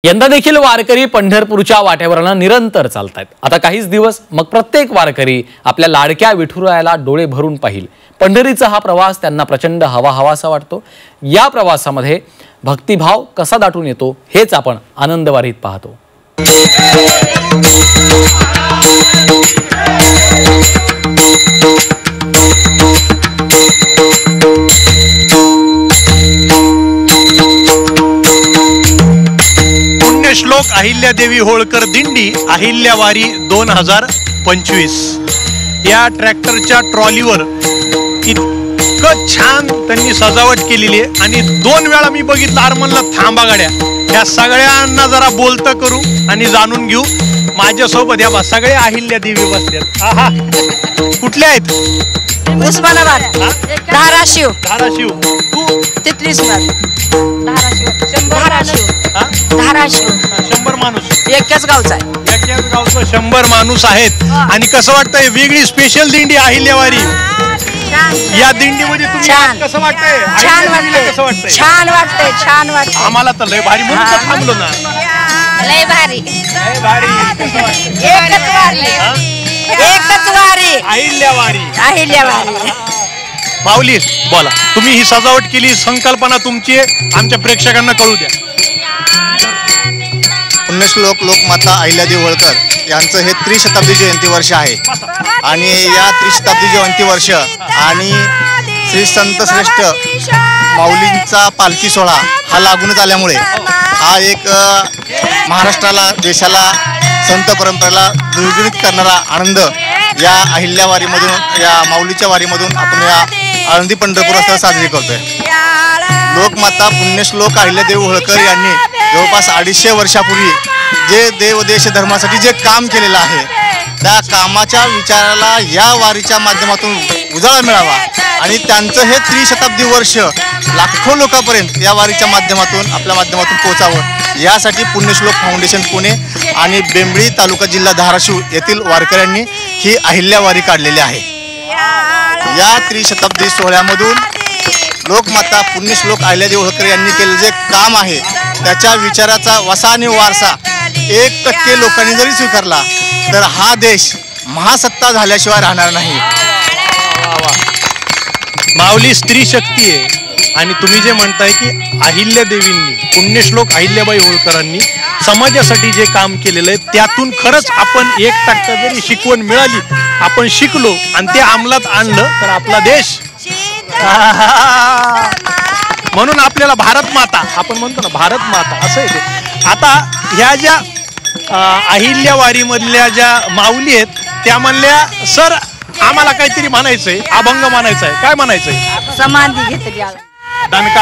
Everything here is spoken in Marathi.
यंदा देखील वारकरी पंढरपूरच्या वाटेवरनं निरंतर चालतात। आता काहीच दिवस मग प्रत्येक वारकरी आपल्या लाडक्या विठुरायाला डोळे भरून पाहिल। पंढरीचा हा प्रवास त्यांना प्रचंड हवाहवासा वाटतो। या प्रवासामध्ये भक्तिभाव कसा दाटून येतो हेच आपण आनंदवारीत पाहतो। श्लोक अहिल्यादेवी होळकर दिंडी अहिल्यावारी 2025 या ट्रॅक्टरच्या ट्रॉलीवर इतकं छान त्यांनी सजावट केलेली आहे आणि 2 वेळा मी बघितलं आरमनला थांबा गाड्या या सगळ्यांना जरा बोलतं करू आणि जाणून घेऊ। माझ्यासोबत या सगळे अहिल्यादेवी बसल्यात। आहा कुठले आहेत? उस्मानाबाद, धाराशिव। धाराशिव तू तिथलीच धाराशिव 100 माणूस एकाच गावचा आहे। एकाच गावचं 100 माणूस आहेत। आणि कसं वाटतंय वेगळी स्पेशल दिंडी अहिल्यावारी या दिंडीमध्ये तुम्ही कसं वाटतंय? छान वाटतंय, कसं वाटतंय? छान वाटतंय, छान वाटतंय। आम्हाला तर लय भारी म्हणून तर थांबलो ना। लय भारी, लय भारी कसं वाटतंय? एकच वारी, एकच वारी अहिल्यावारी। अहिल्यावारी। माऊली बोला, तुम्ही ही सजावट केली, संकल्पना तुमची आहे, आमच्या प्रेक्षकांना कळू द्या। पुण्यश्लोक लोकमाता अहिल्यादेवी होळकर यांचं हे त्रिशताब्दी जयंती वर्ष आहे आणि या त्रिशताब्दी जयंती वर्ष आणि श्री संत श्रेष्ठ माऊलींचा पालखी सोहळा हा लागूनच आल्यामुळे हा एक महाराष्ट्राला, देशाला, संत परंपरेला द्विगुणित करणारा आनंद या अहिल्यावारीमधून, या माऊलीच्या वारीमधून आपण या आळंदी पंढरपूर रस्त्यावर साजरी करतोय। लोकमाता पुण्यश्लोक अहिल्यादेवी होळकर यांनी जवळपास 250 वर्षापूर्वी जे देव देश धर्मासाठी जे काम केलेलं आहे त्या कामाच्या विचाराला या वारीच्या माध्यमातून उजाळा मिळावा आणि त्यांचं हे त्रिशताब्दी वर्ष लाखो लोकांपर्यंत या वारीच्या माध्यमातून, आपल्या माध्यमातून पोहोचावं यासाठी पुण्यश्लोक फाउंडेशन पुणे आणि बेंबळी तालुका जिल्हा धाराशिव येथील वारकऱ्यांनी ही अहिल्यावारी काढलेली आहे। या त्रिशताब्दी सोहळ्यामधून लोकमाता पुण्यश्लोक अहिल्यादेवी होळकर यांनी केलेले जे काम आहे त्याच्या विचाराचा वसा आणि वारसा 1% लोकांनी जरी स्वीकारला तर हा देश महासत्ता झाल्याशिवाय राहणार नाही। माऊली स्त्री शक्ती आहे आणि तुम्ही जे म्हणताय की अहिल्यादेवींनी, पुण्यश्लोक अहिल्याबाई होळकरांनी समाजासाठी जे काम केलेलं आहे त्यातून खरंच आपण 1% जरी शिकवण मिळाली, आपण शिकलो आणि ते अंमलात आणलं तर आपला देश म्हणून आपल्याला भारत माता आपण म्हणतो ना, भारत माता असं आहे ते। आता ह्या ज्या अहिल्यावारीमधल्या ज्या माऊली आहेत त्या म्हणल्या, सर आम्हाला काहीतरी म्हणायचंय, अभंग म्हणायचा आहे, काय म्हणायचंय? समाधी घेतली दणका